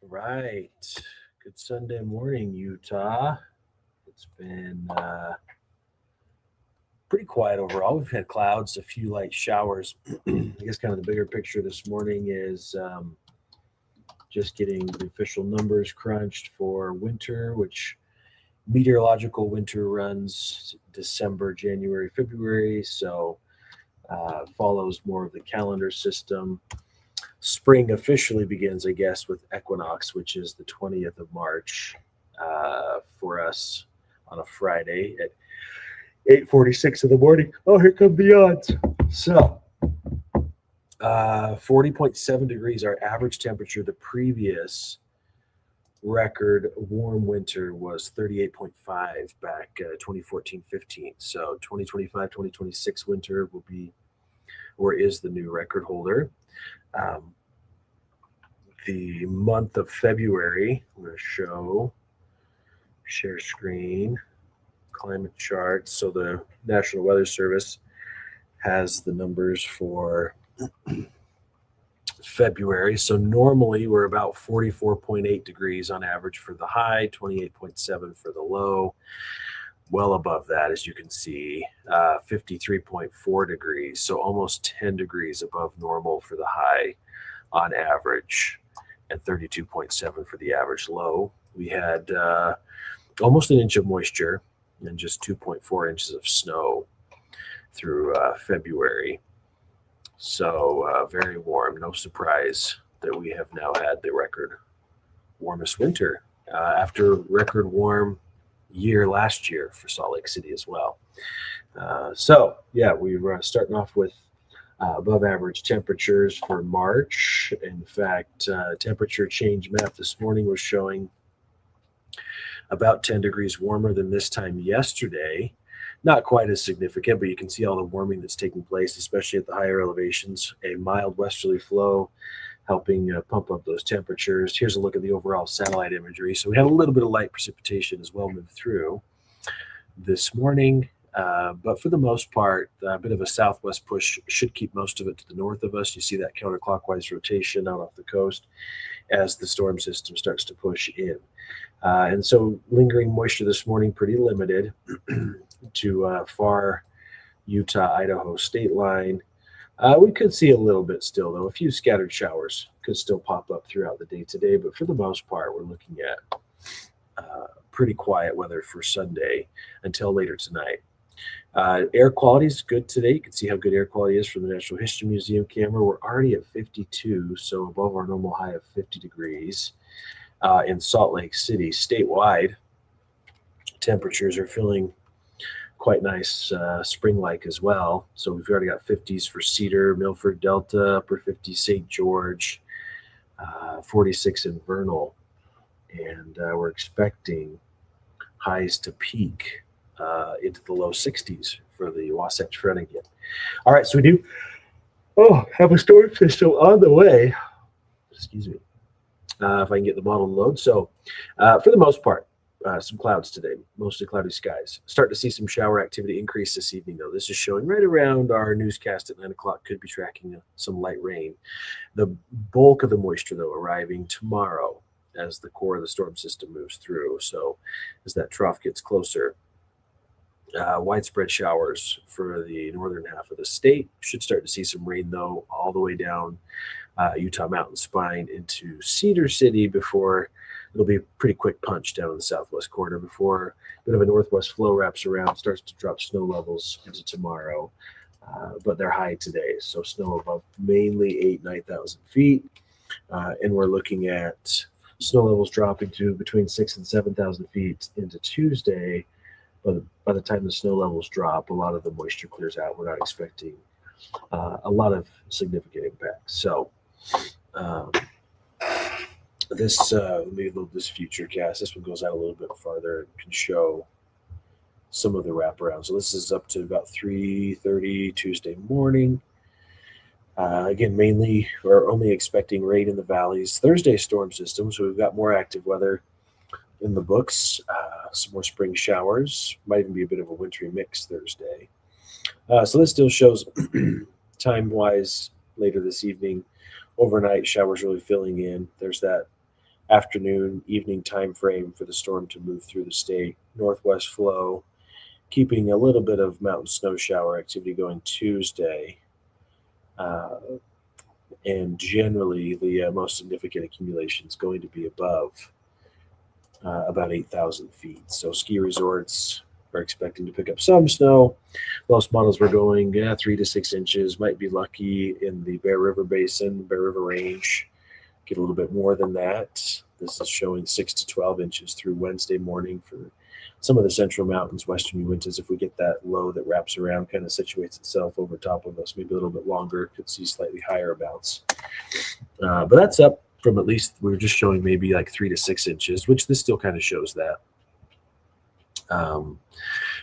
Right. Good Sunday morning, Utah. It's been pretty quiet overall. We've had clouds, a few light showers. I guess kind of the bigger picture this morning is just getting the official numbers crunched for winter, which meteorological winter runs December, January, February. So follows more of the calendar system. Spring officially begins, I guess, with equinox, which is the 20th of March for us on a Friday at 8:46 in the morning. Oh, here come the odds. So, 40.7 degrees, our average temperature. The previous record warm winter was 38.5 back 2014-15. So 2025-2026 winter will be or is the new record holder. Um, the month of February, I'm going to share screen, climate charts. So the National Weather Service has the numbers for February. So normally we're about 44.8 degrees on average for the high, 28.7 for the low. Well above that, as you can see, 53.4 degrees. So almost 10 degrees above normal for the high on average, and 32.7 for the average low. We had almost an inch of moisture and just 2.4 inches of snow through February. So very warm. No surprise that we have now had the record warmest winter after record warm year last year for Salt Lake City as well. We were starting off with above average temperatures for March. In fact, temperature change map this morning was showing about 10 degrees warmer than this time yesterday. Not quite as significant, but you can see all the warming that's taking place, especially at the higher elevations. A mild westerly flow helping pump up those temperatures. Here's a look at the overall satellite imagery. So we had a little bit of light precipitation as well move through this morning. But for the most part, a bit of a southwest push should keep most of it to the north of us. You see that counterclockwise rotation out off the coast as the storm system starts to push in. And so lingering moisture this morning, pretty limited to far Utah, Idaho state line. We could see a little bit still, though. A few scattered showers could still pop up throughout the day today. But for the most part, we're looking at pretty quiet weather for Sunday until later tonight. Air quality is good today. You can see how good air quality is from the Natural History Museum camera. We're already at 52, so above our normal high of 50 degrees. In Salt Lake City, statewide, temperatures are feeling quite nice, spring-like as well. So we've already got 50s for Cedar, Milford, Delta, upper 50s, St. George, 46 in Vernal. And we're expecting highs to peak into the low 60s for the Wasatch Front again. All right, so we do have a storm system on the way. Excuse me. If I can get the model to load. So for the most part, some clouds today, mostly cloudy skies. Start to see some shower activity increase this evening, though. This is showing right around our newscast at 9 o'clock. Could be tracking some light rain. The bulk of the moisture, though, arriving tomorrow as the core of the storm system moves through. So as that trough gets closer, widespread showers for the northern half of the state. Should start to see some rain, though, all the way down Utah mountain spine into Cedar City before it'll be a pretty quick punch down in the southwest corner before a bit of a northwest flow wraps around, starts to drop snow levels into tomorrow. But they're high today, so snow above mainly 9,000 feet. And we're looking at snow levels dropping to between 6,000 and 7,000 feet into Tuesday. But by the time the snow levels drop, a lot of the moisture clears out. We're not expecting a lot of significant impacts. So let me load this future cast. This one goes out a little bit farther and can show some of the wraparound. So this is up to about 3:30 Tuesday morning. Again, mainly we're only expecting rain in the valleys. Thursday storm system, so we've got more active weather in the books. Some more spring showers. Might even be a bit of a wintry mix Thursday. So this still shows time-wise later this evening. Overnight showers really filling in. There's that afternoon, evening time frame for the storm to move through the state. Northwest flow, keeping a little bit of mountain snow shower activity going Tuesday. And generally, the most significant accumulation is going to be above about 8,000 feet. So ski resorts are expecting to pick up some snow. Most models were going 3 to 6 inches. Might be lucky in the Bear River Basin, Bear River Range. Get a little bit more than that. This is showing 6 to 12 inches through Wednesday morning for some of the central mountains, western Uintas. If we get that low that wraps around, kind of situates itself over top of us, maybe a little bit longer, could see slightly higher amounts. But that's up from at least, we were just showing maybe like 3 to 6 inches, which this still kind of shows that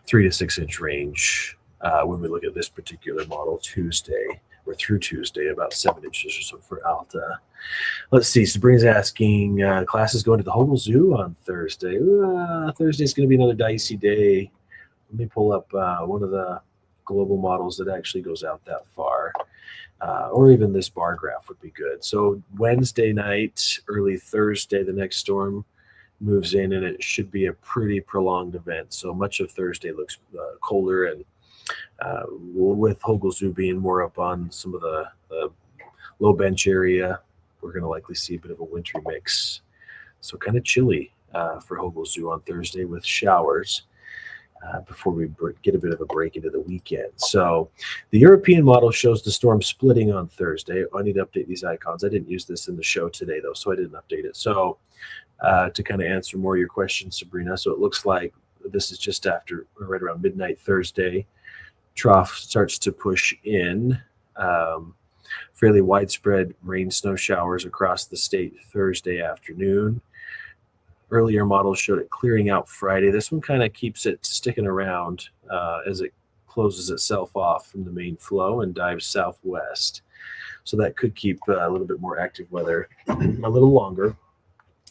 3 to 6 inch range when we look at this particular model Tuesday, or through Tuesday, about 7 inches or so for Alta. Let's see. Sabrina's asking, classes going to the Hogle Zoo on Thursday. Thursday's going to be another dicey day. Let me pull up one of the global models that actually goes out that far. Or even this bar graph would be good. So Wednesday night, early Thursday, the next storm moves in, and it should be a pretty prolonged event. So much of Thursday looks colder, and with Hogle Zoo being more up on some of the low bench area, we're going to likely see a bit of a wintry mix. So kind of chilly for Hogle Zoo on Thursday with showers before we get a bit of a break into the weekend. So the European model shows the storm splitting on Thursday. I need to update these icons. I didn't use this in the show today, though, so I didn't update it. So to kind of answer more of your questions, Sabrina, so it looks like this is just after, right around midnight Thursday. Trough starts to push in. Fairly widespread rain snow showers across the state Thursday afternoon. Earlier models showed it clearing out Friday. This one kind of keeps it sticking around as it closes itself off from the main flow and dives southwest. So that could keep a little bit more active weather a little longer.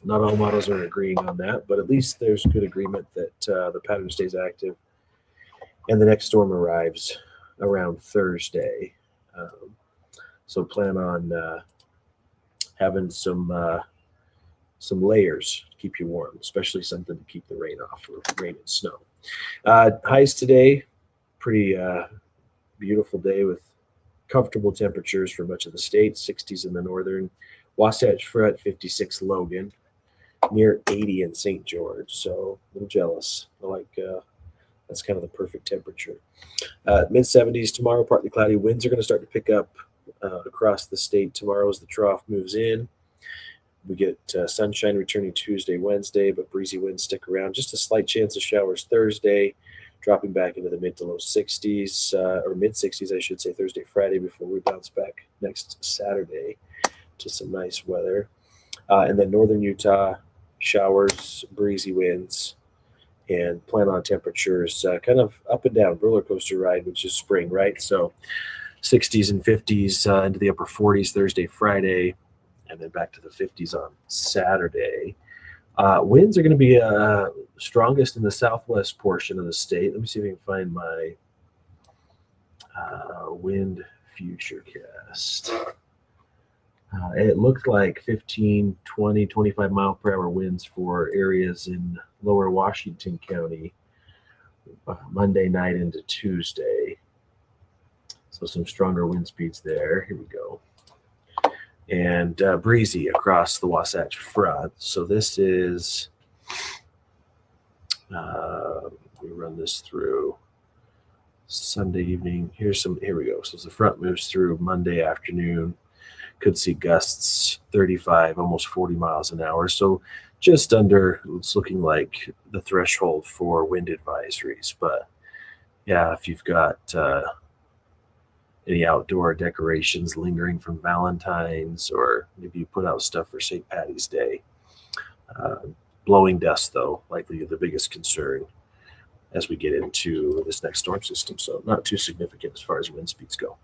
Not all models are agreeing on that, but at least there's good agreement that the pattern stays active and the next storm arrives around Thursday. So plan on having some layers to keep you warm, especially something to keep the rain off, or rain and snow. Highs today, pretty beautiful day with comfortable temperatures for much of the state, 60s in the northern Wasatch Front, 56 Logan, near 80 in St. George. So a little jealous. I like that's kind of the perfect temperature. Mid 70s tomorrow, partly cloudy. Winds are going to start to pick up across the state tomorrow as the trough moves in. We get sunshine returning Tuesday, Wednesday, but breezy winds stick around. Just a slight chance of showers Thursday, dropping back into the mid to low 60s, or mid 60s, I should say, Thursday, Friday, before we bounce back next Saturday to some nice weather. And then northern Utah, showers, breezy winds, and plan on temperatures kind of up and down, roller coaster ride, which is spring, right? So 60s and 50s into the upper 40s Thursday, Friday, and then back to the 50s on Saturday. Winds are going to be strongest in the southwest portion of the state. Let me see if I can find my wind futurecast. It looked like 15, 20, 25 mile per hour winds for areas in lower Washington County Monday night into Tuesday. So some stronger wind speeds there. Here we go. And breezy across the Wasatch Front. So this is, we run this through Sunday evening. Here we go. So as the front moves through Monday afternoon, could see gusts 35, almost 40 miles an hour. So just under, it's looking like the threshold for wind advisories. But yeah, if you've got any outdoor decorations lingering from Valentine's, or maybe you put out stuff for St. Patty's Day. Blowing dust, though, likely the biggest concern as we get into this next storm system. So not too significant as far as wind speeds go.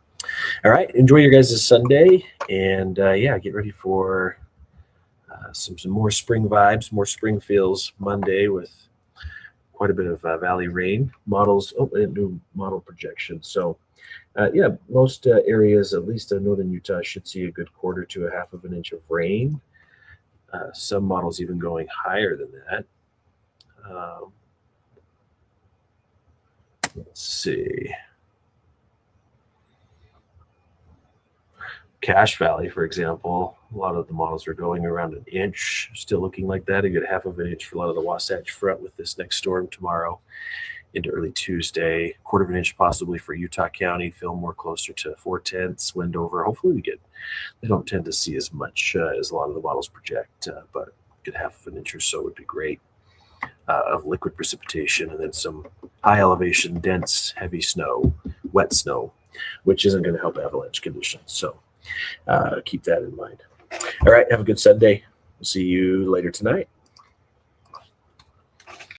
All right, enjoy your guys' Sunday, and yeah, get ready for some more spring vibes, more spring feels Monday with quite a bit of valley rain models. Oh, a new model projection. So yeah, most areas, at least in northern Utah, should see a good quarter to a half of an inch of rain. Some models even going higher than that. Let's see. Cache Valley, for example, a lot of the models are going around an inch, still looking like that. You get half of an inch for a lot of the Wasatch Front with this next storm tomorrow into early Tuesday. Quarter of an inch possibly for Utah County. Fillmore closer to 4/10. Wendover. Hopefully they don't tend to see as much as a lot of the models project, but get half of an inch or so would be great of liquid precipitation, and then some high elevation, dense, heavy snow, wet snow, which isn't going to help avalanche conditions. So keep that in mind. All right. Have a good Sunday. We'll see you later tonight.